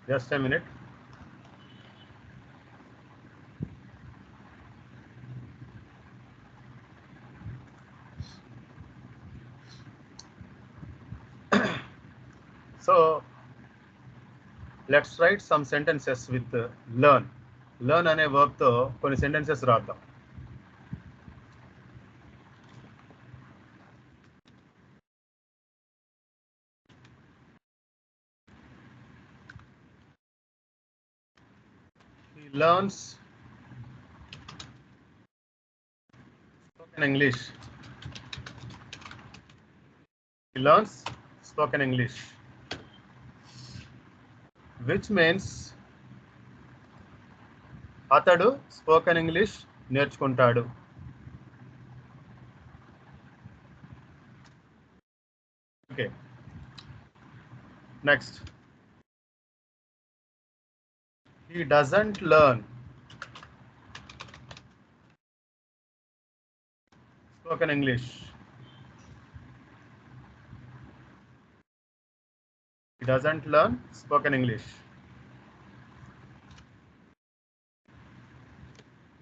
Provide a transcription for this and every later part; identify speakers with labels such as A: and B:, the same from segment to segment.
A: Just a minute. So let's write some sentences with learn. Learn అనే verb తో కొన్ని sentences రాద్దాం. He learns spoken English. He learns spoken English, which means అతడు spoken English నేర్చుకుంటాడు. Okay, next. He doesn't learn spoken English. He doesn't learn spoken English,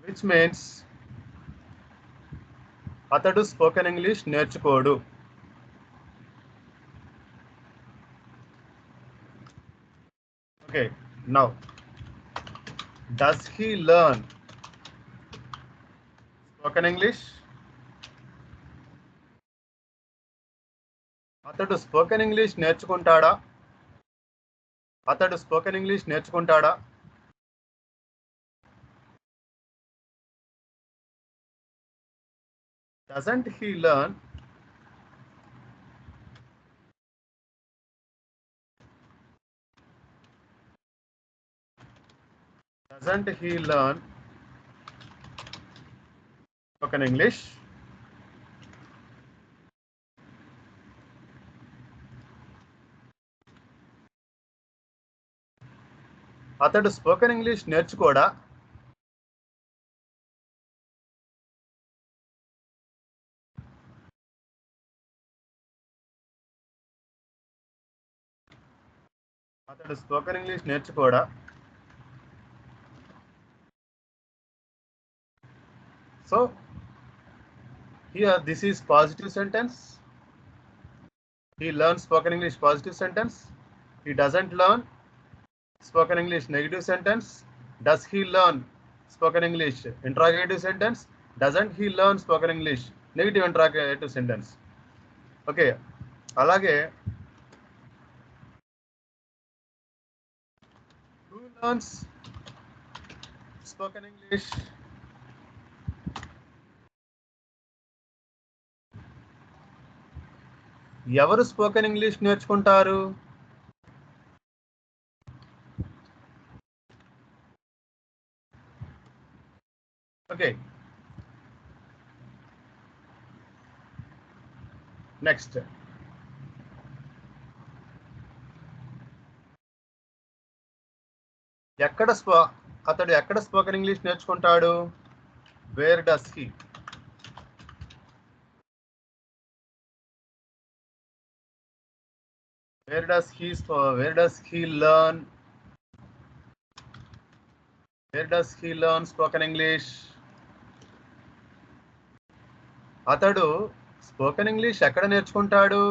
A: which means అతడు spoken English నేర్చుకోడు. Okay, now does he learn spoken English? అతడు spoken English నేర్చుకుంటాడా? అతడు spoken English నేర్చుకుంటాడా? Doesn't he learn? Doesn't he learn spoken English? అతడు spoken English నేర్చుకోడా? అతడు spoken English నేర్చుకోడా? So here this is positive sentence. He learns spoken English, positive sentence. He doesn't learn spoken English, negative sentence. Does he learn spoken English, interrogative sentence. Doesn't he learn spoken English, negative interrogative sentence. Okay, అలాగే who learns spoken English? ఎవరు spoken English నేర్చుకుంటారు? Okay, next. అతడు ఎక్కడ spoken English నేర్చుకుంటాడు? Where does he? Where does he learn? Where does he learn spoken English? అతడు spoken English ఎక్కడ నేర్చుకుంటాడు?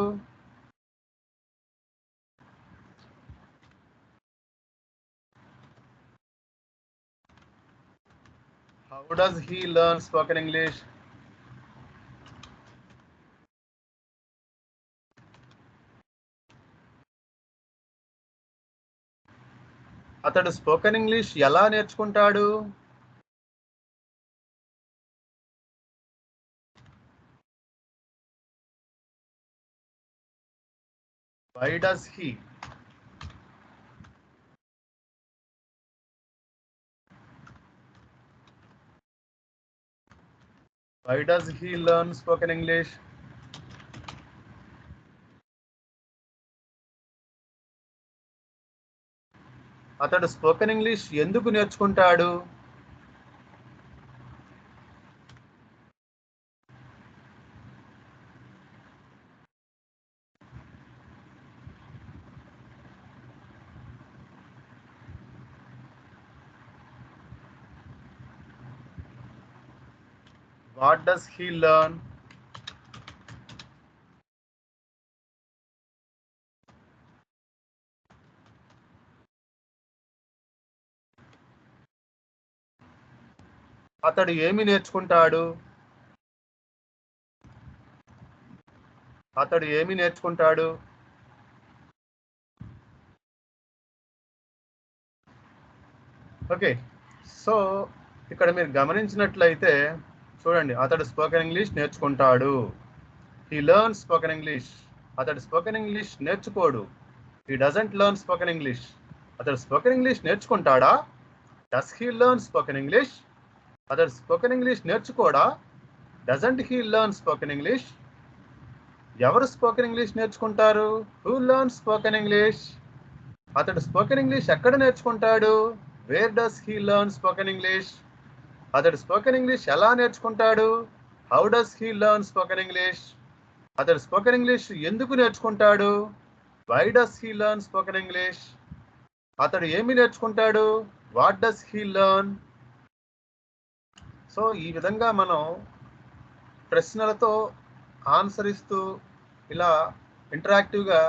A: How does he learn spoken English? అతడు spoken English ఎలా నేర్చుకుంటాడు? Why does he? Why does he learn spoken English? అతడు spoken English ఎందుకు నేర్చుకుంటాడు? What does he learn? అతడు ఏమి నేర్చుకుంటాడు? అతడు ఏమి నేర్చుకుంటాడు? ఓకే, సో ఇక్కడ మీరు గమనించినట్లయితే చూడండి, అతడు స్పోకెన్ ఇంగ్లీష్ నేర్చుకుంటాడు. He learns spoken English. అతడు స్పోకెన్ ఇంగ్లీష్ నేర్చుకోడు. He doesn't learn spoken English. అతడు స్పోకెన్ ఇంగ్లీష్ నేర్చుకుంటాడా? Does he learn spoken English? అతడు స్పోకెన్ ఇంగ్లీష్ నేర్చుకోడా? Doesn't he learn spoken English? ఎవరు స్పోకెన్ ఇంగ్లీష్ నేర్చుకుంటారు? Who learns spoken English? అతడు spoken English ఎక్కడ నేర్చుకుంటాడు? Where does he learn spoken English? అతడు స్పోకెన్ ఇంగ్లీష్ ఎలా నేర్చుకుంటాడు? How does he learn spoken English? అతడు స్పోకెన్ ఇంగ్లీష్ ఎందుకు నేర్చుకుంటాడు? Why does he learn spoken English? అతడు ఏమి నేర్చుకుంటాడు? What does he learn? So ఈ విధంగా మనం ప్రశ్నలతో ఆన్సర్ ఇస్తూ ఇలా ఇంటరాక్టివ్గా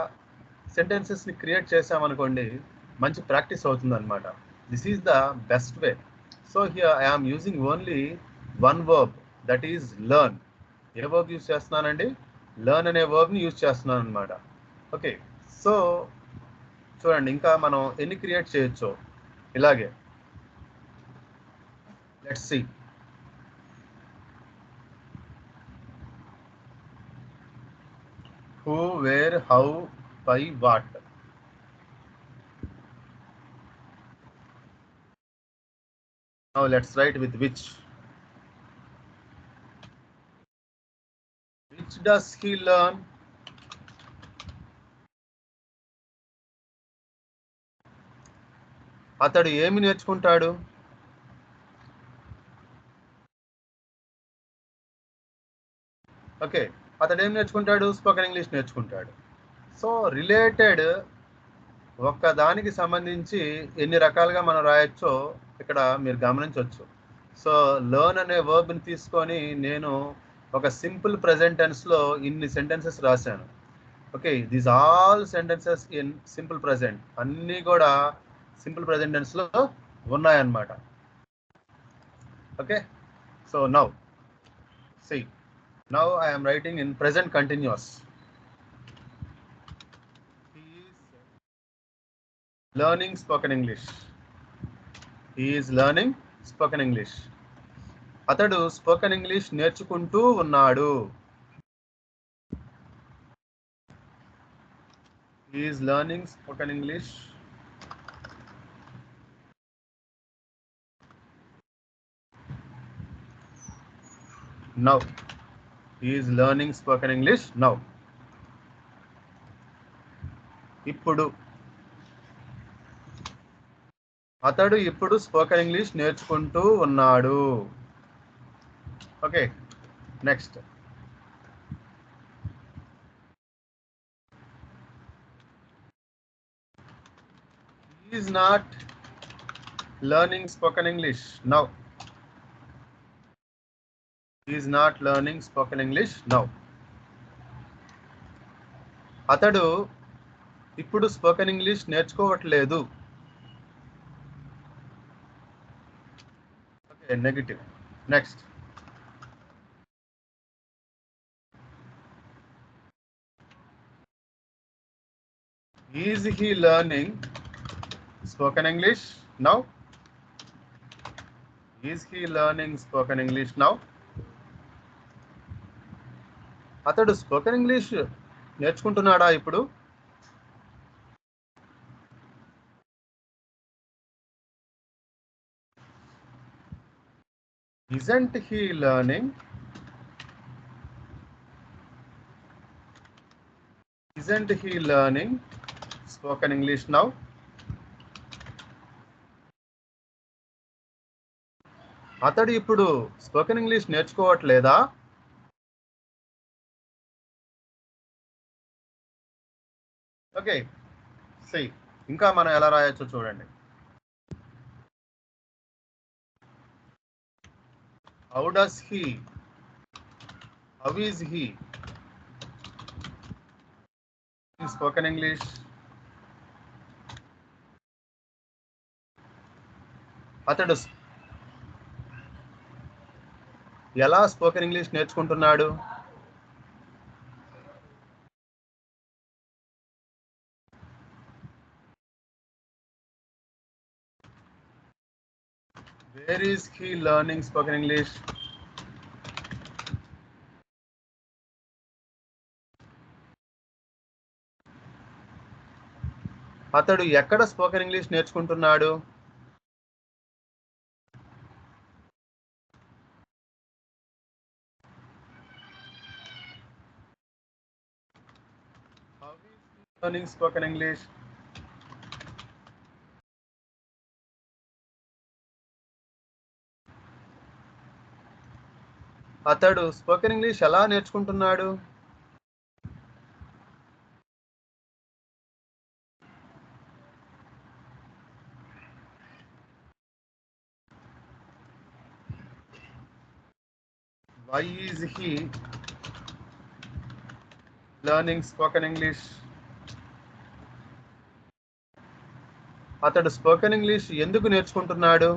A: సెంటెన్సెస్ని క్రియేట్ చేసామనుకోండి, మంచి ప్రాక్టీస్ అవుతుంది అనమాట. This is the best way. So here I am using only one verb, that is learn. ఏ వర్బ్ యూజ్ చేస్తున్నానండి? లెర్న్ అనే వర్బ్ని యూజ్ చేస్తున్నాను అనమాట. ఓకే, సో చూడండి ఇంకా మనం ఎన్ని క్రియేట్ చేయొచ్చో ఇలాగే. Let's see. Who, where, how, why, what. Now let's write with which. Which does he learn? అతడు ఏమి నేర్చుకుంటాడు? ఓకే, అతడు ఏం నేర్చుకుంటాడు? స్పోకెన్ ఇంగ్లీష్ నేర్చుకుంటాడు. సో రిలేటెడ్ ఒక్క దానికి సంబంధించి ఎన్ని రకాలుగా మనం రాయొచ్చో ఇక్కడ మీరు గమనించవచ్చు. సో లెర్న్ అనే వర్బ్ని తీసుకొని నేను ఒక సింపుల్ ప్రెజెంట్ టెన్స్లో ఇన్ని సెంటెన్సెస్ రాశాను. Okay, these all sentences in simple present, అన్నీ కూడా సింపుల్ ప్రెజెంట్ టెన్స్లో ఉన్నాయన్నమాట. Okay, so now see, now I am writing in present continuous. He is learning spoken English. He is learning spoken English. అతడు spoken English నేర్చుకుంటూ ఉన్నాడు. He is learning spoken English. Now. He is learning spoken English now. ఇప్పుడు. అతడు ఇప్పుడు spoken English నేర్చుకుంటూ ఉన్నాడు. Okay, next. He is not learning spoken English now. He is not learning spoken English now. అతడు ఇప్పుడు spoken English నేర్చుకోవట్లేదు. Okay, negative. Next. Is he learning spoken English now? Is he learning spoken English now? అతడు spoken English నేర్చుకుంటున్నాడా ఇప్పుడు? Isn't he learning? Isn't he learning spoken English now? అతడు ఇప్పుడు spoken English నేర్చుకోవట్లేదా? Okay, see ఇంకా మనం ఎలా రాయొచ్చో చూడండి. How does he how is he spoken English? అతడు ఎలా స్పోకెన్ ఇంగ్లీష్ నేర్చుకుంటున్నాడు? Where is he learning spoken English? అతడు ఎక్కడ స్పోకెన్ ఇంగ్లీష్ నేర్చుకుంటున్నాడు? How is he learning spoken English? అతడు స్పోకెన్ ఇంగ్లీష్ ఎలా నేర్చుకుంటున్నాడు? Why is he learning spoken English? అతడు స్పోకెన్ ఇంగ్లీష్ ఎందుకు నేర్చుకుంటున్నాడు?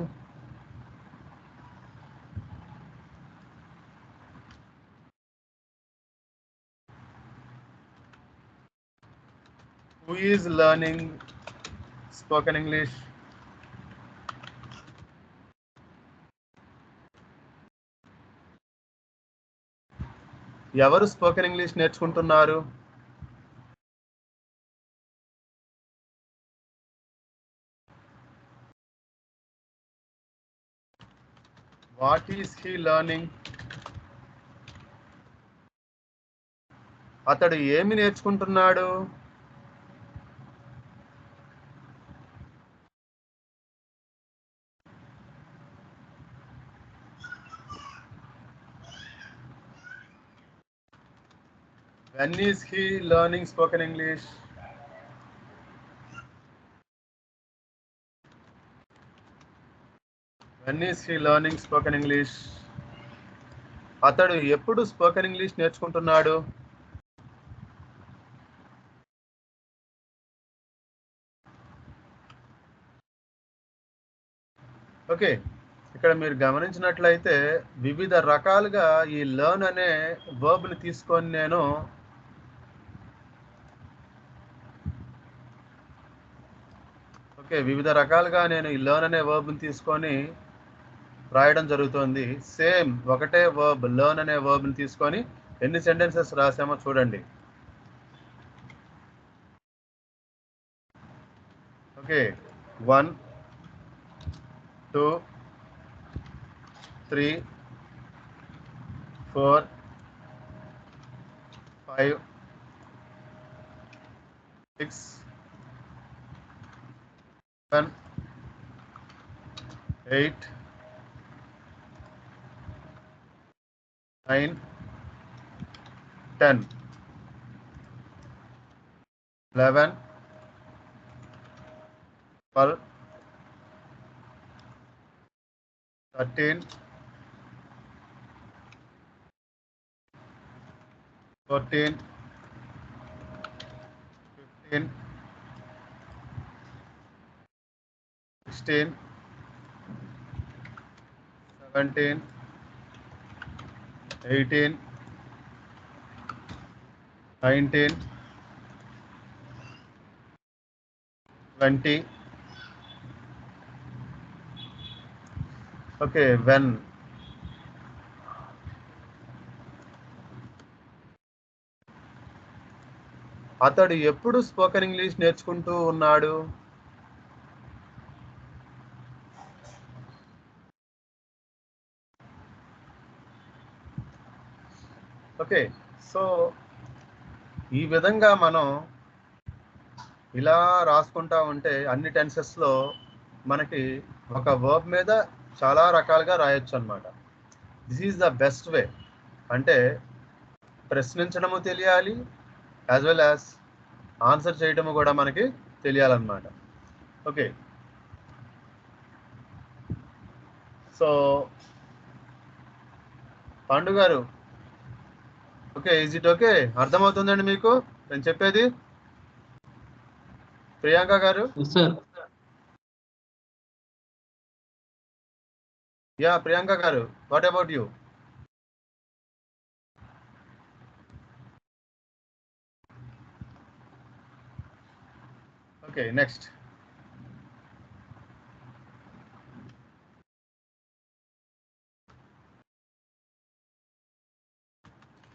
A: Who is learning spoken English? ఎవరు స్పోకెన్ ఇంగ్లీష్ నేర్చుకుంటున్నారు? What is he learning? అతడు ఏమి నేర్చుకుంటున్నాడు? When is he learning spoken English? When is he learning spoken English? అతడు ఎప్పుడు spoken English నేర్చుకుంటున్నాడు? Okay, ఇక్కడ మీరు గమనించినట్లయితే వివిధ రకాలుగా ఈ లెర్న్ అనే వర్బ్ని తీసుకొని నేను వివిధ రకాలుగా నేను ఈ లెర్న్ అనే వర్బ్ని తీసుకొని రాయడం జరుగుతుంది. సేమ్ ఒకటే వర్బ్ లెర్న్ అనే వర్బ్ని తీసుకొని ఎన్ని సెంటెన్సెస్ రాసామో చూడండి. ఓకే, 1 2 3 4 5 6 7 8 9 10 11 12 13 14 15 16 17 18 19 20. ఓకే, వెన్ అతడు ఎప్పుడు స్పోకెన్ ఇంగ్లీష్ నేర్చుకుంటూ ఉన్నాడు? ఓకే, సో ఈ విధంగా మనం ఇలా రాసుకుంటా ఉంటే అన్ని టెన్సెస్లో మనకి ఒక వర్బ్ మీద చాలా రకాలుగా రాయొచ్చు అనమాట. దిస్ ఈజ్ ద బెస్ట్ వే. అంటే ప్రశ్నించడము తెలియాలి, యాజ్ వెల్ యాజ్ ఆన్సర్ చేయడము కూడా మనకి తెలియాలన్నమాట. ఓకే, సో పాండు గారు, ఓకే, ఈజ్ ఇట్ ఓకే? అర్థమవుతుందండి మీకు నేను చెప్పేది? ప్రియాంక గారు?
B: Sir
A: yeah Priyanka garu, what about you? Okay, next.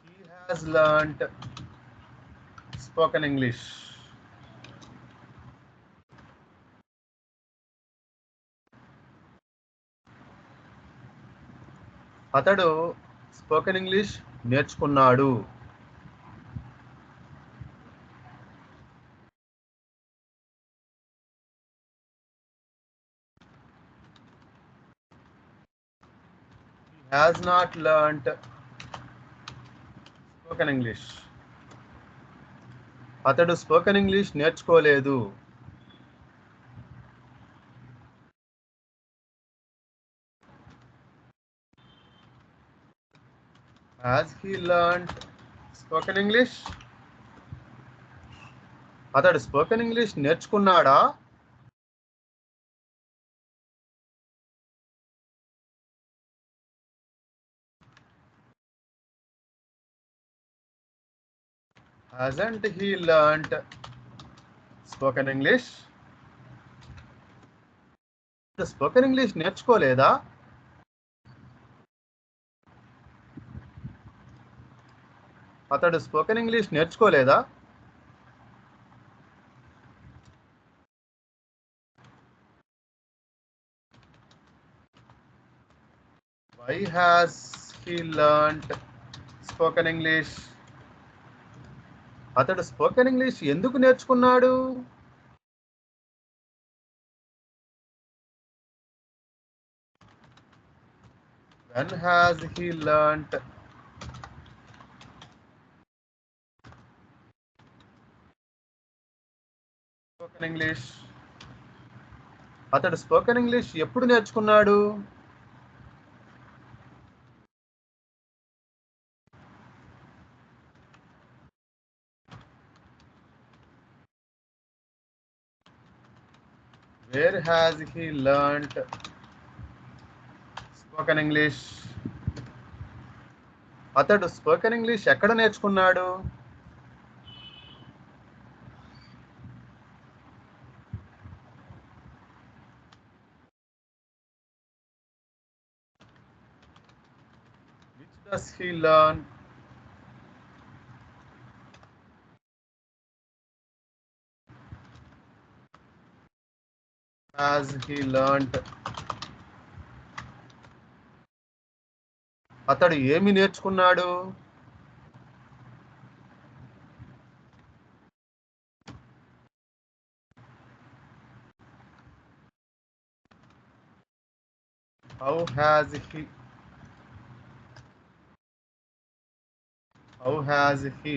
A: He has learnt spoken English. అతడు స్పోకెన్ ఇంగ్లీష్ నేర్చుకున్నాడు. He has not learnt spoken English. అతడు స్పోకెన్ ఇంగ్లీష్ నేర్చుకోలేదు. Has he learnt spoken English? అతడు స్పోకెన్ ఇంగ్లీష్ నేర్చుకున్నాడా? Hasn't he learnt spoken English? Spoken English నేర్చుకోలేదా? అతడు spoken English నేర్చుకోలేదా? Why has he learnt spoken English? అతడు spoken English ఎందుకు నేర్చుకున్నాడు? When has he learnt spoken English? అతడు స్పోకెన్ ఇంగ్లీష్ ఎప్పుడు నేర్చుకున్నాడు? Where has he learnt spoken English? అతడు స్పోకెన్ ఇంగ్లీష్ ఎక్కడ నేర్చుకున్నాడు? Which does he learn? Has he learnt? అతడు ఏమి నేర్చుకున్నాడు? How has he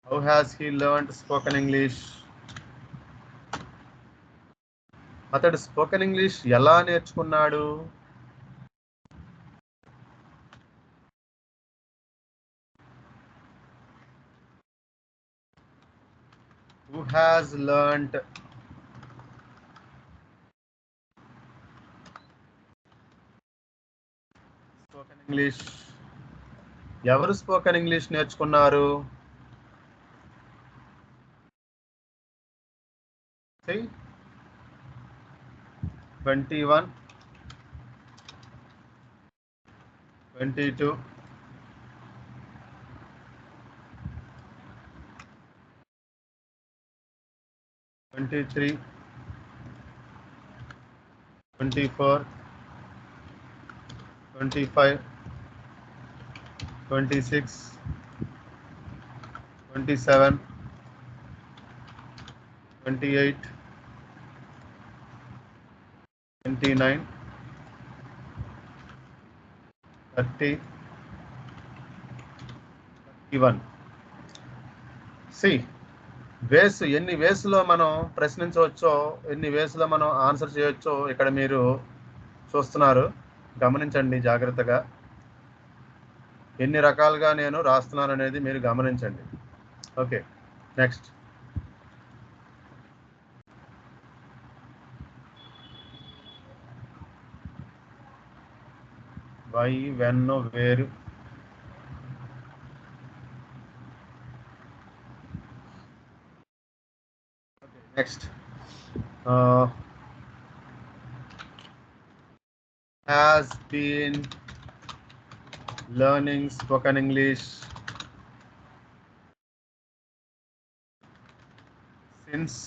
A: How has he learned spoken English? అతడు స్పోకెన్ ఇంగ్లీష్ ఎలా నేర్చుకున్నాడు? Who has learnt spoken English? ఎవరు స్పోకెన్ ఇంగ్లీష్ నేర్చుకున్నారు? See? 21, 22, 23, 24, 25, 26, 27, 28, 29, 30, 31. సి వేస్ ఎన్ని వేస్లో మనం ప్రశ్నించవచ్చో, ఎన్ని వేస్లో మనం ఆన్సర్ చేయొచ్చో ఇక్కడ మీరు చూస్తున్నారు, గమనించండి జాగ్రత్తగా. ఎన్ని రకాలుగా నేను రాస్తున్నాను అనేది మీరు గమనించండి. Okay, next. Why, when, where. Next, has been learning spoken English since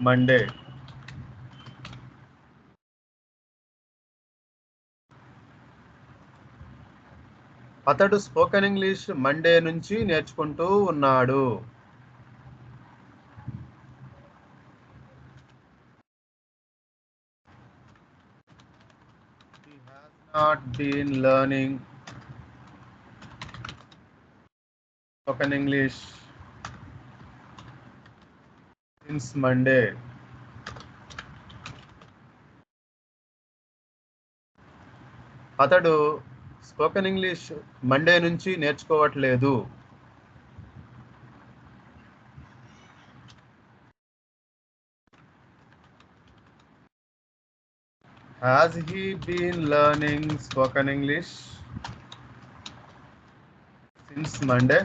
A: Monday. అతడు స్పోకెన్ ఇంగ్లీష్ మండే నుంచి నేర్చుకుంటూ ఉన్నాడు. He has not been learning spoken English since Monday. అతడు స్పోకెన్ ఇంగ్లీష్ మండే నుంచి నేర్చుకోవట్లేదు. Has he been learning spoken English since Monday?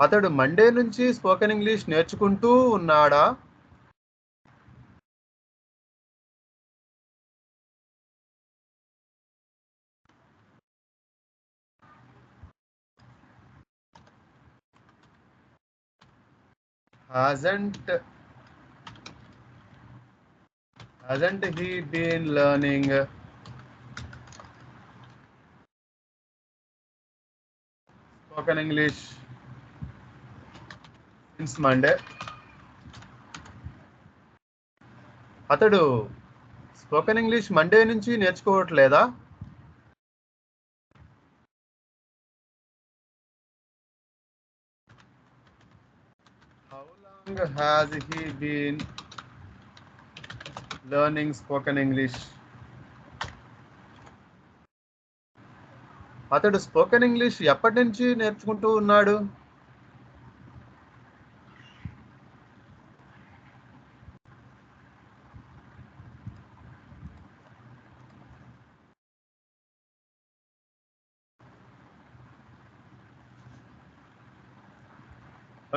A: అతడు Monday నుంచి spoken English నేర్చుకుంటూ ఉన్నాడా? Hasn't he been learning spoken English since Monday? అతడు స్పోకెన్ ఇంగ్లీష్ మండే నుంచి నేర్చుకోవట్లేదా? How long has he been learning spoken English? అతడు spoken English ఎప్పటి నుంచి నేర్చుకుంటూ ఉన్నాడు?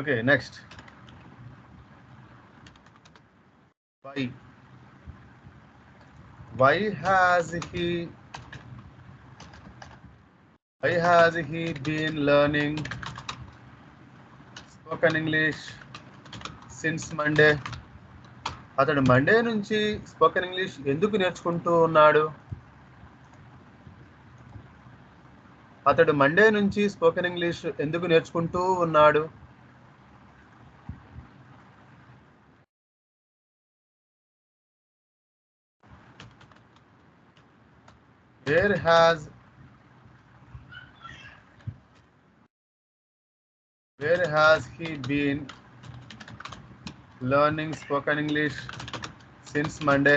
A: Okay, next. Why has he been learning spoken English since Monday? అతడు Monday నుంచి spoken English ఎందుకు నేర్చుకుంటూ ఉన్నాడు? అతడు మండే నుంచి స్పోకెన్ ఇంగ్లీష్ ఎందుకు నేర్చుకుంటూ ఉన్నాడు? Where has he been learning spoken English since Monday?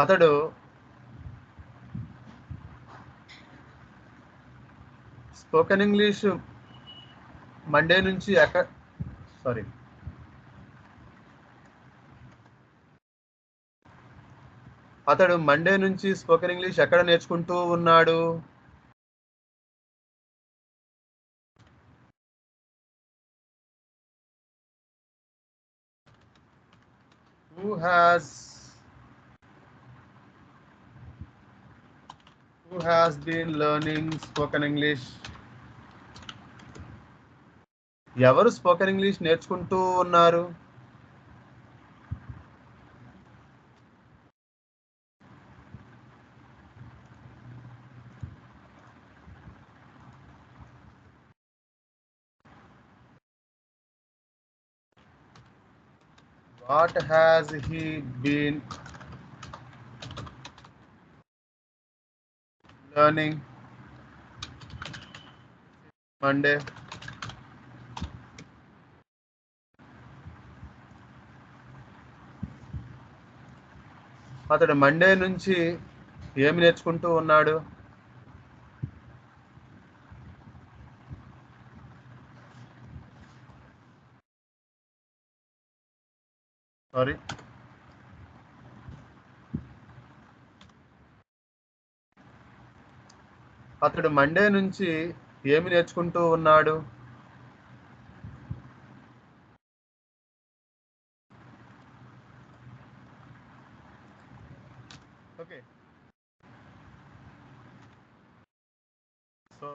A: అతడు స్పోకెన్ ఇంగ్లీష్ మండే నుంచి అతడు మండే నుంచి స్పోకెన్ ఇంగ్లీష్ ఎక్కడ నేర్చుకుంటూ ఉన్నాడు? Who has been learning spoken English? ఎవరు స్పోకెన్ ఇంగ్లీష్ నేర్చుకుంటూ ఉన్నారు? What has he been learning Monday? అతడు మండే నుంచి ఏమి నేర్చుకుంటూ ఉన్నాడు? సారీ, అతడు మండే నుంచి ఏమి నేర్చుకుంటూ ఉన్నాడు? Okay, so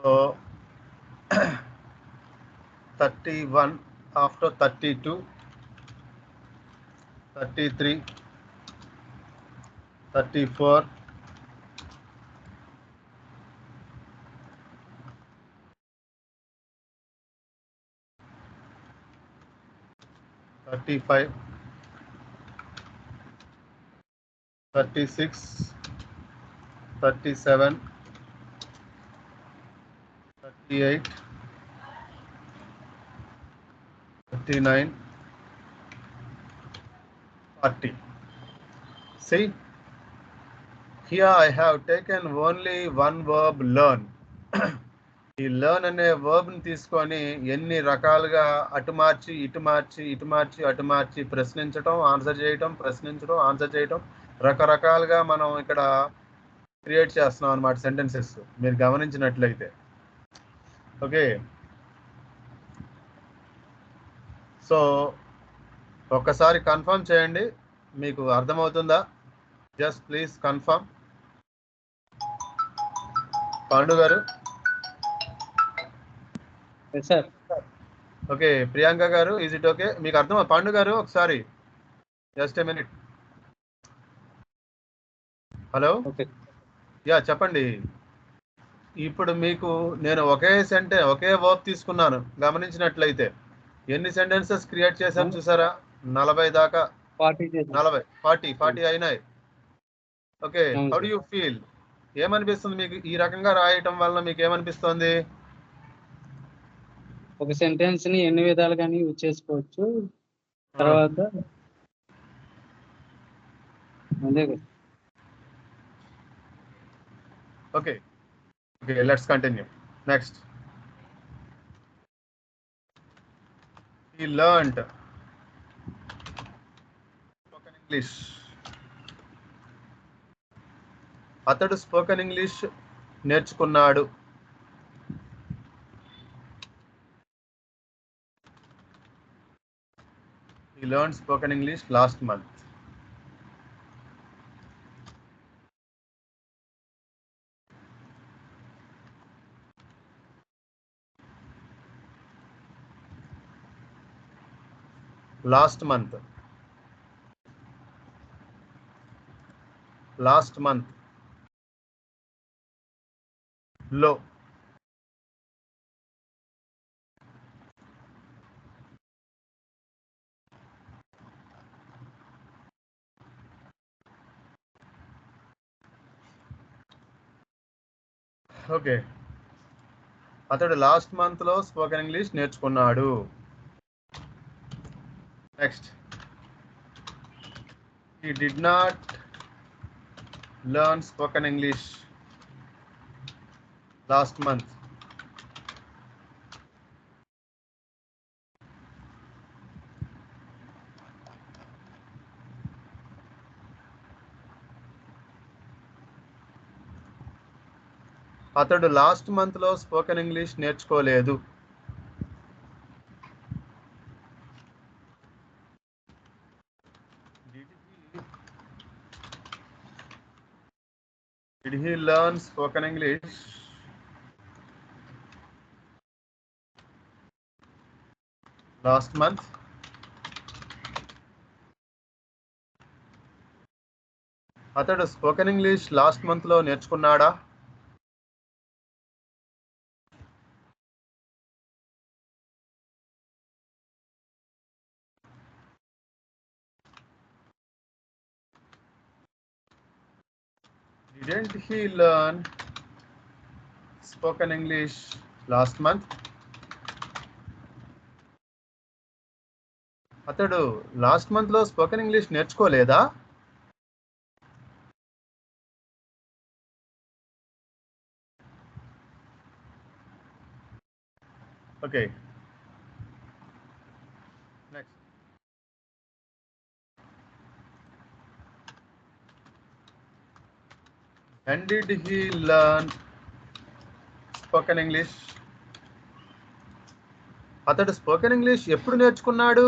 A: 31 after 32, 33, 34, 35, 36, 37, 38, 39, 40. See, here I have taken only one verb, learn. ఈ లర్న్ అనే వర్బ్ ని తీసుకొని ఎన్ని రకాలుగా అటు మార్చి ఇటు మార్చి ఇటు మార్చి అటు మార్చి ప్రశ్నించడం, ఆన్సర్ చేయటం, ప్రశ్నించడం, ఆన్సర్ చేయటం, రకరకాలుగా మనం ఇక్కడ క్రియేట్ చేస్తున్నాం అన్నమాట సెంటెన్సెస్, మీరు గమనించినట్లయితే. ఓకే, సో ఒక్కసారి కన్ఫర్మ్ చేయండి, మీకు అర్థమవుతుందా? Just please confirm. పాండు గారు.
B: సార్.
A: ఓకే, ప్రియాంక గారు, ఈజ్ ఇట్ ఓకే? మీకు అర్థం? పాండు గారు ఒకసారి just a minute. Hello, yeah చెప్పండి. ఇప్పుడు మీకు నేను ఒకే వర్బ్ తీసుకున్నాను, గమనించినట్లయితే ఎన్ని సెంటెన్సెస్ క్రియేట్ చేశాను చూసారా? 40 దాకా, 40 అయినాయి. Okay, how do you feel? ఏమనిపిస్తుంది మీకు ఈ రకంగా రాయటం వల్ల? మీకు ఏమనిపిస్తుంది?
B: ఒక సెంటెన్స్ ని ఎన్ని విధాలుగాని యూజ్ చేసుకోవచ్చు. తర్వాత
A: okay, let's continue. Next, he learned spoken English. అతడు స్పోకెన్ ఇంగ్లీష్ నేర్చుకున్నాడు. He learned spoken English last month. Last month. Low. Okay, అతడు లాస్ట్ మంత్ లో స్పోకెన్ ఇంగ్లీష్ నేర్చుకున్నాడు. Next, he did not learn spoken English last month. అతడు last month లో spoken English నేర్చుకోలేదు. Did he learn spoken English last month? అతడు spoken English last month లో నేర్చుకున్నాడా? Didn't he learn spoken English last month? అతడు last month లో spoken English నేర్చుకోలేదా? Okay, next. When did he learn spoken English? అతడు spoken English ఎప్పుడు నేర్చుకున్నాడు?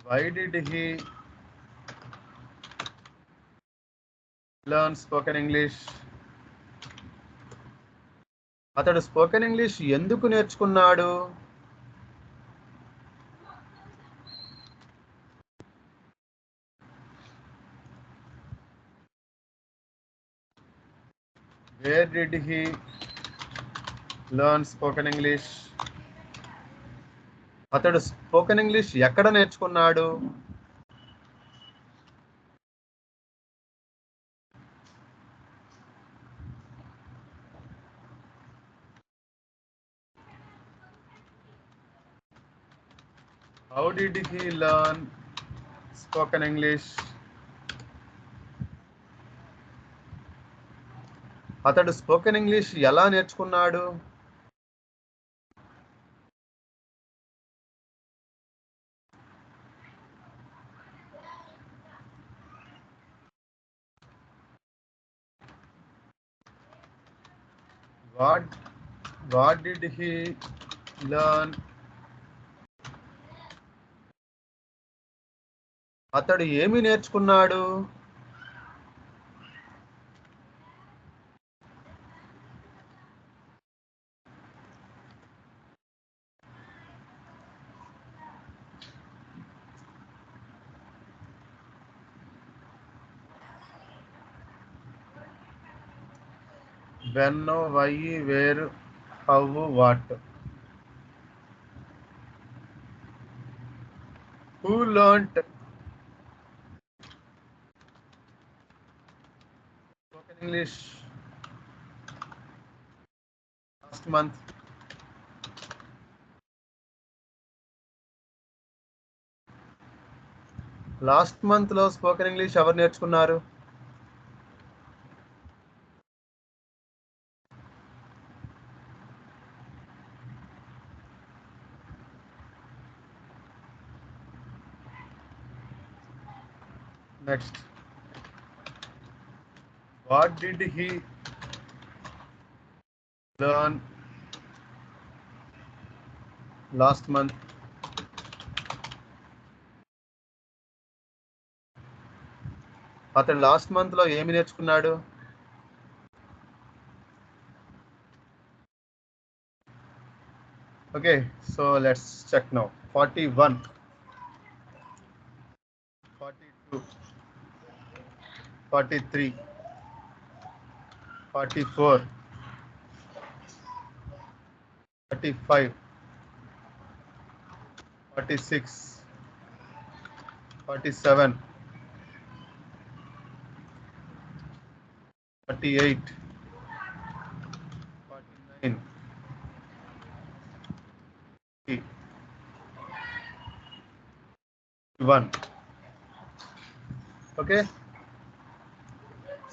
A: Why did he learn spoken English? అతడు spoken English ఎందుకు నేర్చుకున్నాడు? Where did he learn spoken English? అతడు స్పోకెన్ ఇంగ్లీష్ ఎక్కడ నేర్చుకున్నాడు? How did he learn spoken English? అతడు స్పోకెన్ ఇంగ్లీష్ ఎలా నేర్చుకున్నాడు? What did he learn? అతడు ఏమి నేర్చుకున్నాడు? When, why, where, how, what. Who learnt spoken English last month? Last month లో స్పోకెన్ ఇంగ్లీష్ ఎవరు నేర్చుకున్నారు? Next, what did he learn last month? అతను లాస్ట్ మంత్ లో ఏమి నేర్చుకున్నాడు? Okay, so let's check now. 41, 42, 43, 44, 35, 46, 47, 48, 49, 51. Okay,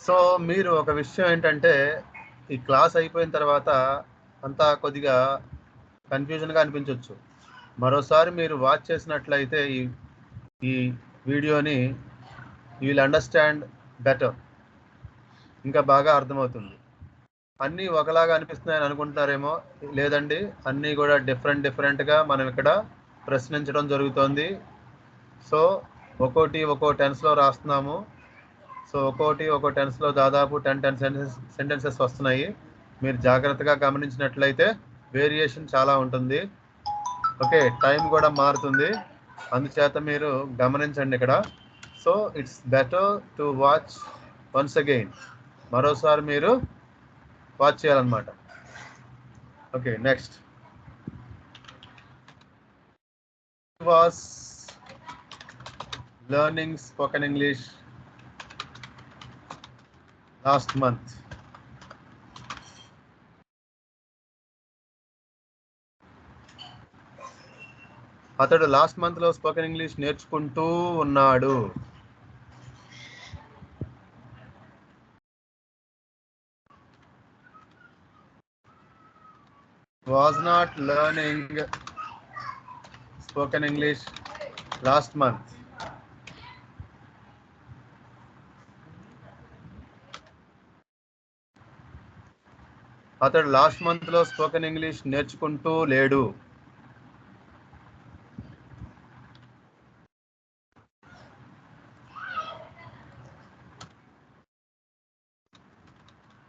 A: so మీరు ఒక విషయం ఏంటంటే, ఈ క్లాస్ అయిపోయిన తర్వాత అంతా కొద్దిగా కన్ఫ్యూజన్గా అనిపించవచ్చు. మరోసారి మీరు వాచ్ చేసినట్లయితే ఈ వీడియోని యూ విల్ అండర్స్టాండ్ బెటర్, ఇంకా బాగా అర్థమవుతుంది. అన్నీ ఒకలాగా అనిపిస్తున్నాయని అనుకుంటున్నారేమో, లేదండి, అన్నీ కూడా డిఫరెంట్గా మనం ఇక్కడ ప్రశ్నించడం జరుగుతోంది. సో ఒక్కో టెన్స్లో రాస్తున్నాము. సో ఒక్కో టెన్స్లో దాదాపు 10 సెంటెన్సెస్ వస్తున్నాయి. మీరు జాగ్రత్తగా గమనించినట్లయితే వేరియేషన్ చాలా ఉంటుంది. ఓకే, టైం కూడా మారుతుంది, అందుచేత మీరు గమనించండి ఇక్కడ. So it's better to watch once again, మరోసారి మీరు వాచ్ చేయాలన్నమాట. Okay, next. Was learning spoken English last month. అతడు లాస్ట్ మంత్ లో స్పోకెన్ ఇంగ్లీష్ నేర్చుకుంటూ ఉన్నాడు. was not learning spoken English last month. అతడు లాస్ట్ మంత్ లో స్పోకెన్ ఇంగ్లీష్ నేర్చుకుంటూ లేడు.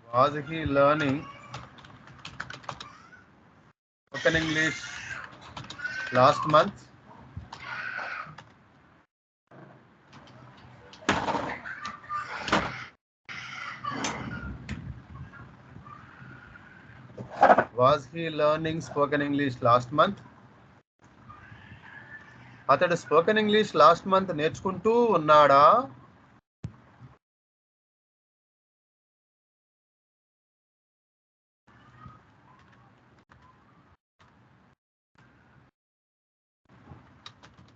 A: Was he learning spoken English last month? Was he learning spoken English last month? అతడు spoken English last month నేర్చుకుంటూ ఉన్నాడా?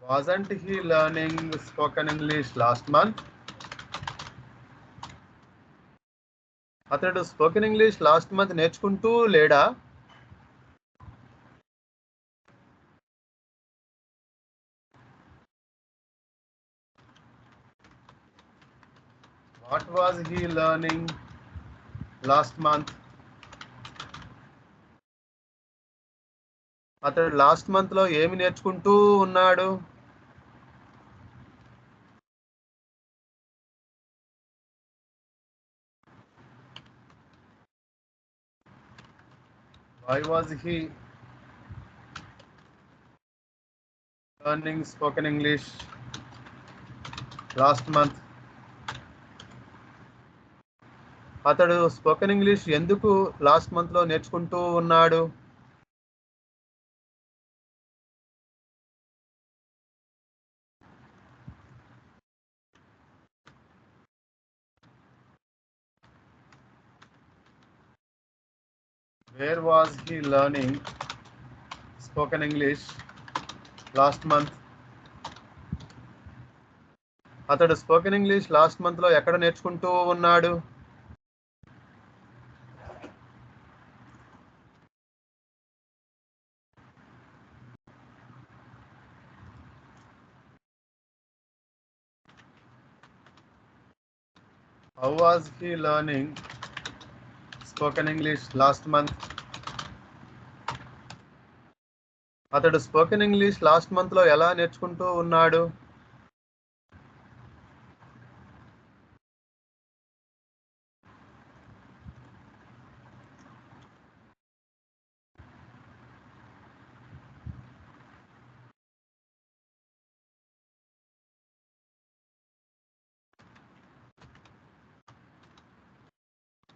A: Wasn't he learning spoken English last month? అతడు spoken English last month నేర్చుకుంటూ లేడా? What was he learning last month? అతడు last month లో ఏమి నేర్చుకుంటూ ఉన్నాడు? Why was he learning spoken English last month? అతడు స్పోకెన్ ఇంగ్లీష్ ఎందుకు లాస్ట్ మంత్ లో నేర్చుకుంటూ ఉన్నాడు? Where was he learning spoken English last month? అతడు స్పోకెన్ ఇంగ్లీష్ లాస్ట్ మంత్ లో ఎక్కడ నేర్చుకుంటూ ఉన్నాడు? How was he learning spoken English last month? అతడు స్పోకెన్ ఇంగ్లీష్ లాస్ట్ మంత్ లో ఎలా నేర్చుకుంటూ ఉన్నాడు?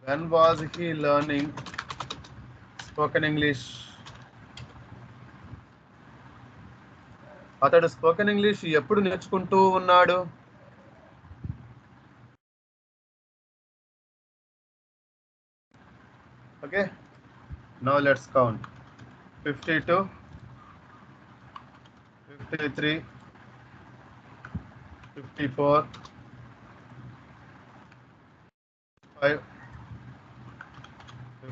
A: When was he learning spoken English? అతడు స్పోకెన్ ఇంగ్లీష్ ఎప్పుడు నేర్చుకుంటూ ఉన్నాడు? Okay, now let's count. 52, 53, 54, 5,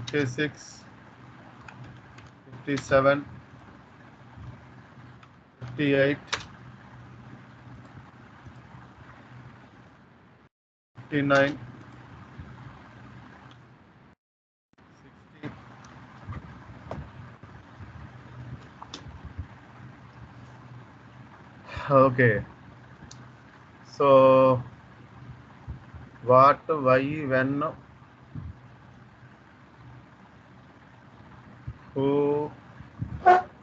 A: 56, 57, 58, 59, 60. Okay, so what, why, when,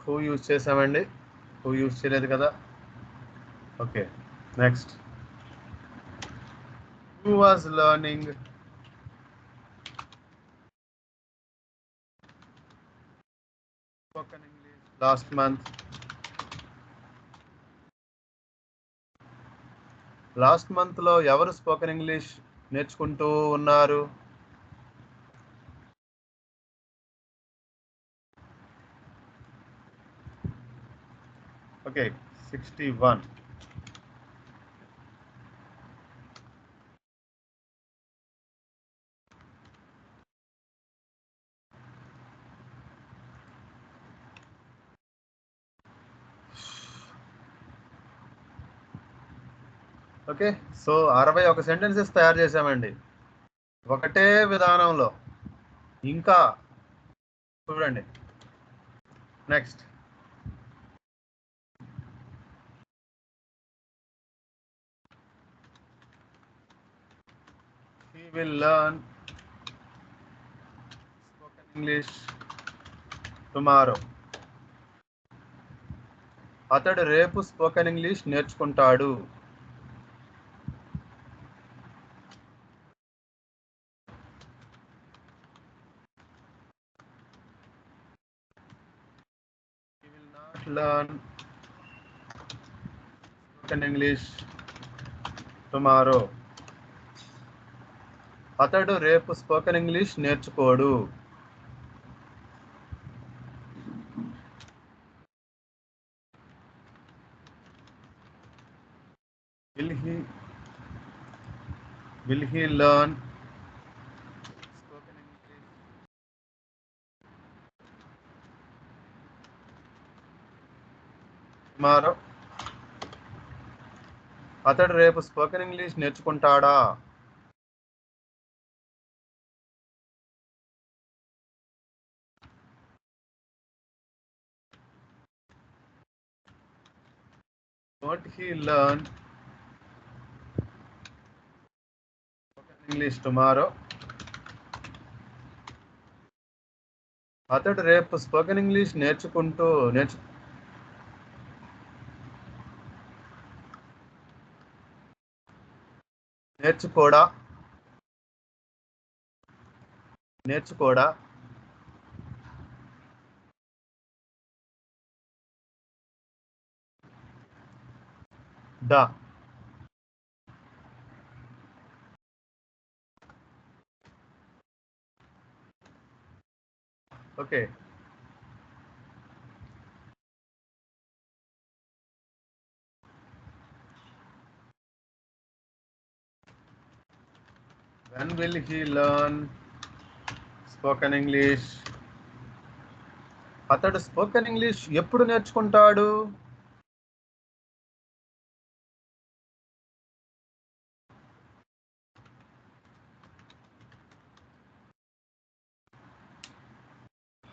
A: who use చేసామండి, who యూజ్ చేయలేదు కదా. Okay, next. Who was learning spoken English last month? Last month లో ఎవరు spoken English నేర్చుకుంటూ ఉన్నారు? ఓకే, 61. ఓకే, సో 61 సెంటెన్సెస్ తయారు చేసామండి ఒకటే విధానంలో. ఇంకా చూడండి next. He will learn spoken English tomorrow. అతడు రేపు స్పోకెన్ ఇంగ్లీష్ నేర్చుకుంటాడు. He will not learn spoken English tomorrow. అతడు రేపు స్పోకెన్ ఇంగ్లీష్ నేర్చుకోడు. Will he learn spoken English tomorrow? అతడు రేపు స్పోకెన్ ఇంగ్లీష్ నేర్చుకుంటాడా? Won't he learn spoken English tomorrow? అతడు రేపు స్పోకెన్ ఇంగ్లీష్ నేర్చుకోడా? డా. Okay, when will he learn spoken English? అతడు స్పోకెన్ ఇంగ్లీష్ ఎప్పుడు నేర్చుకుంటాడు?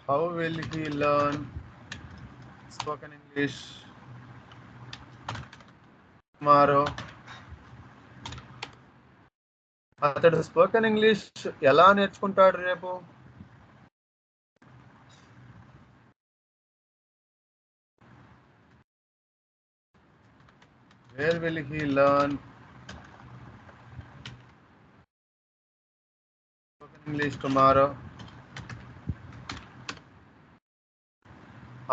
A: How will he learn spoken English tomorrow? అతడు స్పోకెన్ ఇంగ్లీష్ ఎలా నేర్చుకుంటాడు రేపు? Where will he learn spoken English tomorrow?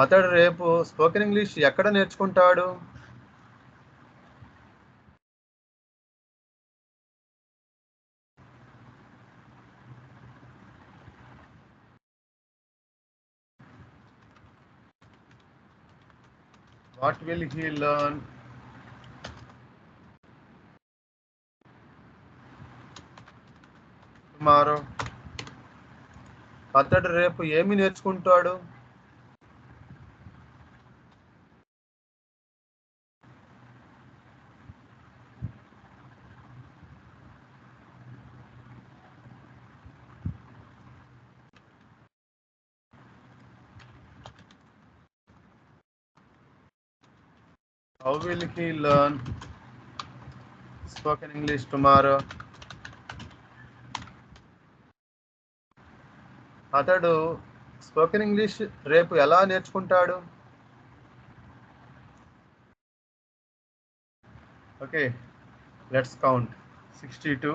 A: అతడు రేపు స్పోకెన్ ఇంగ్లీష్ ఎక్కడ నేర్చుకుంటాడు? What will he learn tomorrow? అతడు రేపు ఏమి నేర్చుకుంటాడు? How will he learn spoken English tomorrow? అతడు స్పోకెన్ ఇంగ్లీష్ రేపు ఎలా నేర్చుకుంటాడు? Okay, let's count. 62,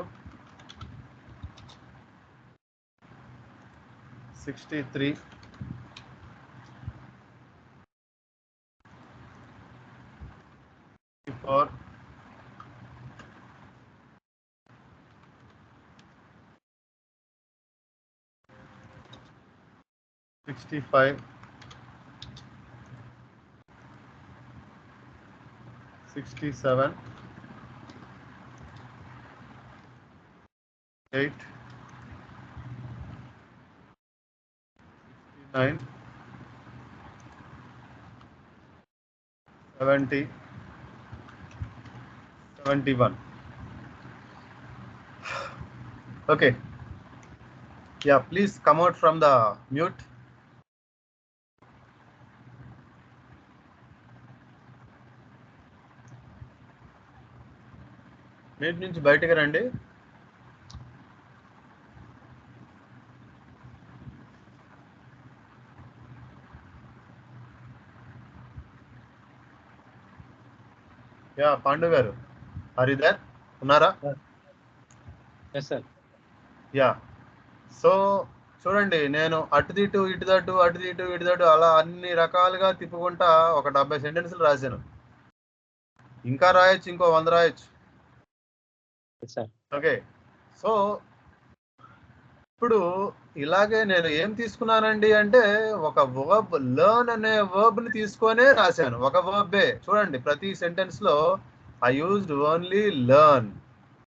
A: 63, 64, 65, 67, 8, 69, 70, 21. Okay. Yeah, please come out from the mute. Mute నుంచి బయటకు రండి. Yeah Pandu garu, are you there? ఉన్నారా?
B: Yes sir.
A: యా, సో చూడండి, నేను అటు ఇటు ఇటుదటు అటు ఇటు ఇటుదటు అలా అన్ని రకాలుగా తిప్పుకుంటా ఒక 70 సెంటెన్సులు రాశాను. ఇంకా రాయొచ్చు, ఇంకో 100 రాయొచ్చు. ఓకే, సో ఇప్పుడు ఇలాగే నేను ఏం తీసుకున్నానండి అంటే ఒక వర్బ్, లర్న్ అనే వర్బ్ ని తీసుకొనే రాశాను. ఒక వర్బే చూడండి, ప్రతి సెంటెన్స్ లో I used only learn.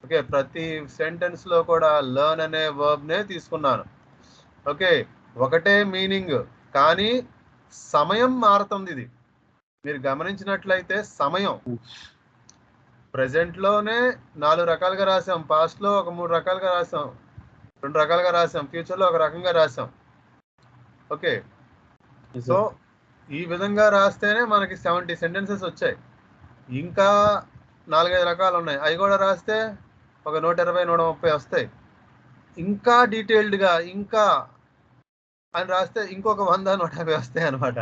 A: Okay, ప్రతి సెంటెన్స్ లో కూడా లర్న్ అనే వర్బ్ నే తీసుకున్నాను. ఓకే, ఒకటే మీనింగ్ కానీ సమయం మారుతుంది. ఇది మీరు గమనించినట్లయితే సమయం ప్రెసెంట్ లోనే 4 రకాలుగా రాసాం, పాస్ట్ లో ఒక 3 రకాలుగా రాసాం, 2 రకాలుగా రాసాం, ఫ్యూచర్ లో ఒక రకంగా రాసాం. ఓకే, సో ఈ విధంగా రాస్తేనే మనకి 70 సెంటెన్సెస్ వచ్చాయి. ఇంకా 4-5 రకాలు ఉన్నాయి, అవి కూడా రాస్తే ఒక 120-130 వస్తాయి. ఇంకా డీటెయిల్డ్ గా ఇంకా అని రాస్తే ఇంకొక 100-150 వస్తాయి అనమాట.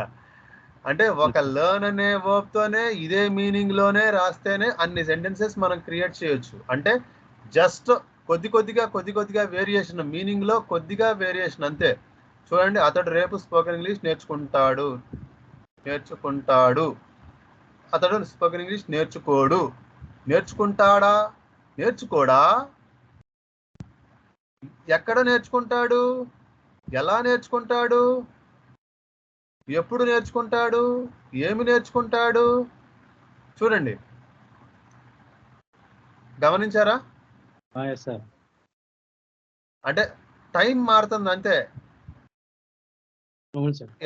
A: అంటే ఒక లర్న్ అనే వర్బ్ తోనే ఇదే మీనింగ్ లోనే రాస్తేనే అన్ని సెంటెన్సెస్ మనం క్రియేట్ చేయొచ్చు. అంటే జస్ట్ కొద్ది కొద్దిగా వేరియేషన్, మీనింగ్ లో కొద్దిగా వేరియేషన్ అంతే. చూడండి, అతడు రేపు స్పోకెన్ ఇంగ్లీష్ నేర్చుకుంటాడు. అతడు స్పోకెన్ ఇంగ్లీష్ నేర్చుకోడు. నేర్చుకుంటాడా? నేర్చుకోడా? ఎక్కడ నేర్చుకుంటాడు? ఎలా నేర్చుకుంటాడు? ఎప్పుడు నేర్చుకుంటాడు? ఏమి నేర్చుకుంటాడు? చూడండి, గమనించారా? అంటే టైం మారుతుంది అంతే.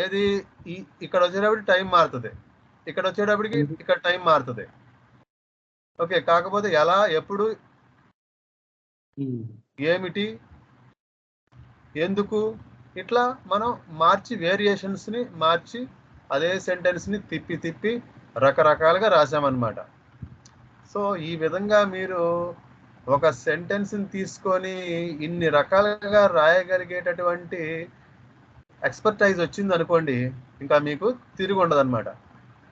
A: ఏది ఇక్కడ వచ్చేటప్పటికి టైం మారుతుంది, ఇక్కడ వచ్చేటప్పటికి ఇక్కడ టైం మారుతుంది. ఓకే, కాకపోతే ఎలా, ఎప్పుడు, ఏమిటి, ఎందుకు, ఇట్లా మనం మార్చి వేరియేషన్స్ ని మార్చి అదే సెంటెన్స్ ని తిప్పి రకరకాలుగా రాసామన్నమాట. సో ఈ విధంగా మీరు ఒక సెంటెన్స్ ని తీసుకొని ఇన్ని రకాలుగా రాయగలిగేటటువంటి ఎక్స్పర్టైజ్ వచ్చింది అనుకోండి, ఇంకా మీకు తిరిగి ఉండదు అనమాట.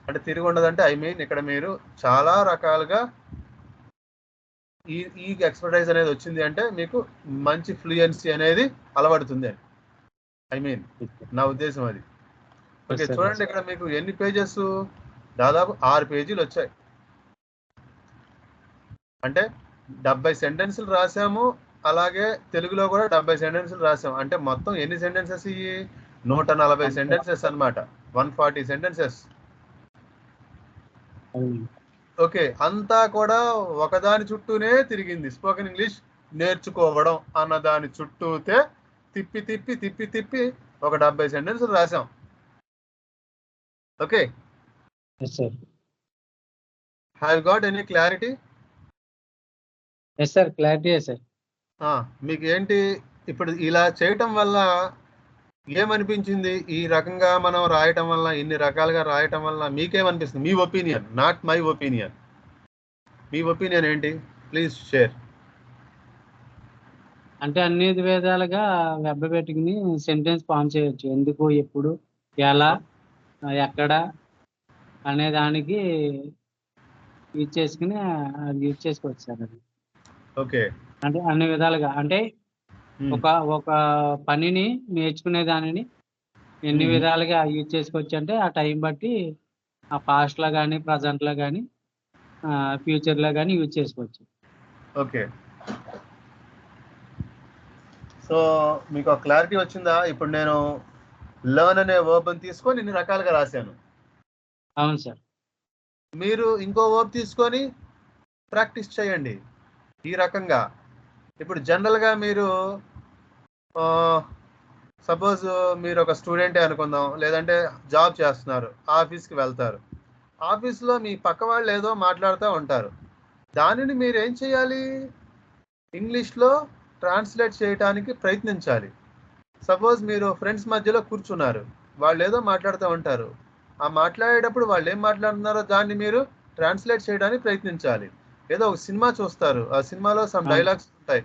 A: అంటే తిరిగి ఉండదంటే ఐ మీన్ ఇక్కడ మీరు చాలా రకాలుగా ఈ ఎక్స్పర్టైజ్ అనేది వచ్చింది అంటే మీకు మంచి ఫ్లూయెన్సీ అనేది అలవడుతుంది అని ఐ మీన్ నా ఉద్దేశం అది. ఓకే, చూడండి ఇక్కడ మీకు ఎన్ని పేజెస్, దాదాపు 6 పేజీలు వచ్చాయి. అంటే 70 సెంటెన్సులు రాసాము, అలాగే తెలుగులో కూడా 70 సెంటెన్సులు రాసాము. అంటే మొత్తం ఎన్ని సెంటెన్సెస్? 140 సెంటెన్సెస్ అన్నమాట, 140 సెంటెన్సెస్. ఓకే, అంతా కూడా ఒకదాని చుట్టూనే తిరిగింది. స్పోకెన్ ఇంగ్లీష్ నేర్చుకోవడం అన్న దాని చుట్టూతే తిప్పి ఒక 70 సెంటెన్సులు రాసాం. Okay, have got any clarity?
B: Yes sir, clarity sir.
A: మీకు ఏంటి ఇప్పుడు ఇలా చేయటం వల్ల ఏమనిపించింది? ఈ రకంగా మనం రాయటం వల్ల, ఇన్ని రకాలుగా రాయటం వల్ల మీకేమనిపిస్తుంది? మీ ఒపీనియన్, నాట్ మై ఒపీనియన్. మీ ఒపీనియన్ ఏంటి? Please share.
B: అంటే అన్ని విధాలుగా వెబ్ పెట్టుకుని సెంటెన్స్ ఫామ్ చేయొచ్చు. ఎందుకు, ఎప్పుడు, ఎలా, ఎక్కడ అనే దానికి యూజ్ చేసుకుని యూజ్ చేసుకోవచ్చు సార్ అది.
A: ఓకే,
B: అంటే అన్ని విధాలుగా, అంటే ఒక పనిని నేర్చుకునే దానిని ఎన్ని విధాలుగా యూజ్ చేసుకోవచ్చు. అంటే ఆ టైం బట్టి ఆ పాస్ట్ లో కానీ, ప్రజెంట్ లో కానీ, ఫ్యూచర్ లో కానీ యూజ్ చేసుకోవచ్చు.
A: ఓకే, సో మీకు క్లారిటీ వచ్చిందా? ఇప్పుడు నేను లర్న్ అనే వర్బ్ తీసుకొని ఇన్ని రకాలుగా రాశాను.
B: అవును సార్.
A: మీరు ఇంకో వర్బ్ తీసుకొని ప్రాక్టీస్ చేయండి ఈ రకంగా. ఇప్పుడు జనరల్గా మీరు సపోజ్ మీరు ఒక స్టూడెంటే అనుకుందాం, లేదంటే జాబ్ చేస్తున్నారు, ఆఫీస్కి వెళ్తారు. ఆఫీస్లో మీ పక్క వాళ్ళు ఏదో మాట్లాడుతూ ఉంటారు, దానిని మీరు ఏం చేయాలి, ఇంగ్లీష్లో ట్రాన్స్లేట్ చేయడానికి ప్రయత్నించాలి. సపోజ్ మీరు ఫ్రెండ్స్ మధ్యలో కూర్చున్నారు, వాళ్ళు ఏదో మాట్లాడుతూ ఉంటారు, ఆ మాట్లాడేటప్పుడు వాళ్ళు ఏం మాట్లాడుతున్నారో దాన్ని మీరు ట్రాన్స్లేట్ చేయడానికి ప్రయత్నించాలి. ఏదో ఒక సినిమా చూస్తారు, ఆ సినిమాలో సమ్ డైలాగ్స్ ఉంటాయి,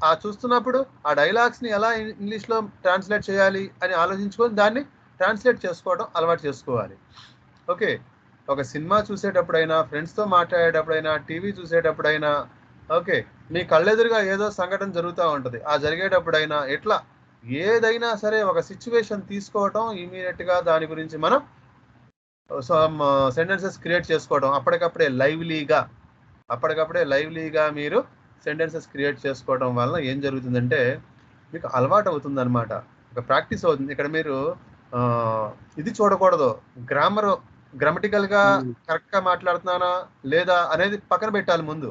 A: ఆ చూస్తున్నప్పుడు ఆ డైలాగ్స్ని ఎలా ఇంగ్లీష్లో ట్రాన్స్లేట్ చేయాలి అని ఆలోచించుకొని దాన్ని ట్రాన్స్లేట్ చేసుకోవడం అలవాటు చేసుకోవాలి. ఓకే, ఒక సినిమా చూసేటప్పుడైనా, ఫ్రెండ్స్తో మాట్లాడేటప్పుడైనా, టీవీ చూసేటప్పుడైనా, ఓకే, మీ కళ్ళెదురుగా ఏదో సంఘటన జరుగుతూ ఉంటుంది, ఆ జరిగేటప్పుడైనా ఎట్లా ఏదైనా సరే ఒక సిచ్యువేషన్ తీసుకోవటం, ఇమీడియట్గా దాని గురించి మనం సెంటెన్సెస్ క్రియేట్ చేసుకోవడం, అప్పటికప్పుడే లైవ్లీగా మీరు సెంటెన్సెస్ క్రియేట్ చేసుకోవడం వలన ఏం జరుగుతుందంటే మీకు అలవాటు అవుతుంది అనమాట, ఒక ప్రాక్టీస్ అవుతుంది. ఇక్కడ మీరు ఇది చూడకూడదు, గ్రామటికల్గా కరెక్ట్గా మాట్లాడుతున్నానా లేదా అనేది పక్కన పెట్టాలి. ముందు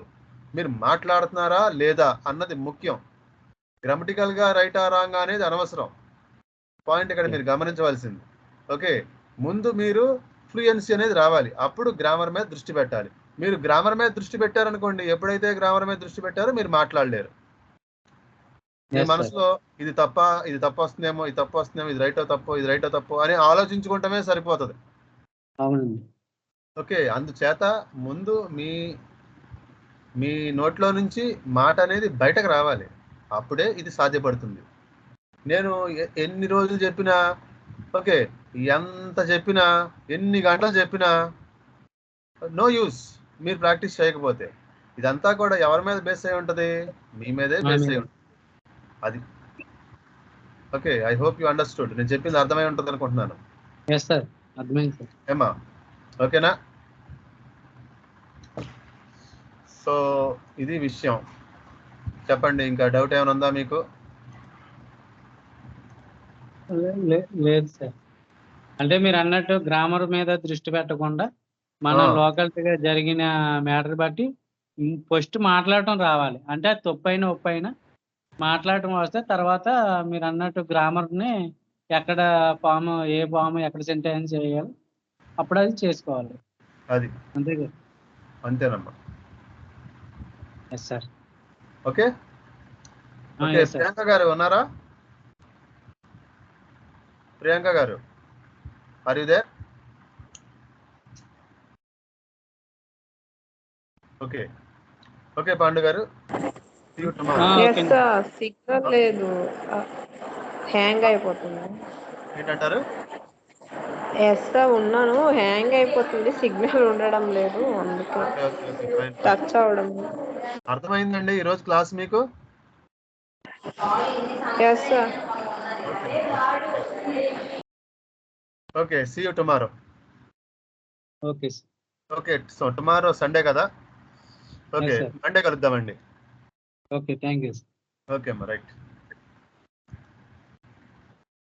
A: మీరు మాట్లాడుతున్నారా లేదా అన్నది ముఖ్యం. గ్రామటికల్గా రైటా రాంగ్ అనేది అనవసరం, పాయింట్ ఇక్కడ మీరు గమనించవలసింది. ఓకే, ముందు మీరు ఫ్లూయెన్సీ అనేది రావాలి, అప్పుడు గ్రామర్ మీద దృష్టి పెట్టాలి. మీరు గ్రామర్ మీద దృష్టి పెట్టారనుకోండి, ఎప్పుడైతే గ్రామర్ మీద దృష్టి పెట్టారో మీరు మాట్లాడలేరు. మీ మనసులో ఇది తప్పు వస్తుందేమో, ఇది రైటో తప్పు అని ఆలోచించుకుంటమే సరిపోతుంది.
B: అవునండి.
A: ఓకే, అందుచేత ముందు మీ నోట్లో నుంచి మాట అనేది బయటకు రావాలి, అప్పుడే ఇది సాధ్యపడుతుంది. నేను ఎన్ని రోజులు చెప్పినా, ఓకే, ఎంత చెప్పినా, ఎన్ని గంటలు చెప్పినా నో యూస్, మీరు ప్రాక్టీస్ చేయకపోతే. ఇదంతా కూడా ఎవరి మీద బేస్ అయి ఉంటుంది, మీ మీదే బేస్ అయి ఉంటుంది. అది okay, I hope you understood. నేను చెప్పింది అర్థమై ఉంటుంది అనుకుంటున్నాను. ఏమా ఓకేనా? సో ఇది విషయం. చెప్పండి, ఇంకా డౌట్ ఏమైనా ఉందా మీకు?
B: లేదు సార్, అంటే మీరు అన్నట్టు గ్రామర్ మీద దృష్టి పెట్టకుండా మన లోకల్గా జరిగిన మ్యాటర్ బట్టి ఫస్ట్ మాట్లాడటం రావాలి. అంటే అది తప్పైనా ఒప్పైనా మాట్లాడటం వస్తే తర్వాత మీరు అన్నట్టు గ్రామర్ని ఎక్కడ ఏ ఫామ్ ఎక్కడ సెంటెన్స్ చేయాలి అప్పుడు అది చేసుకోవాలి.
A: అది
B: అంతే
A: అంతేనమ్మా.
B: Yes sir.
A: Okay okay, Priyanka garu ఉన్నారా? Priyanka garu, are you there? Okay okay, Pandu garu,
C: signal లేదు, హ్యాంగ్ అయిపోతుంది.
A: ఏంటంటారు?
C: ఎస్ సార్, ఉన్నాను, హ్యాంగ్ అయిపోతుంది, సిగ్నల్ ఉండడం లేదు, అందుకే టచ్ అవడం.
A: అర్థమైందండి ఈరోజు క్లాస్ మీకు?
C: Yes sir.
A: Okay, see you tomorrow.
B: Okay
A: okay, so tomorrow Sunday కదా, ఓకే మండే కలుద్దామండి.
B: Okay, thank you.
A: ఓకే అమ్మా, రైట్.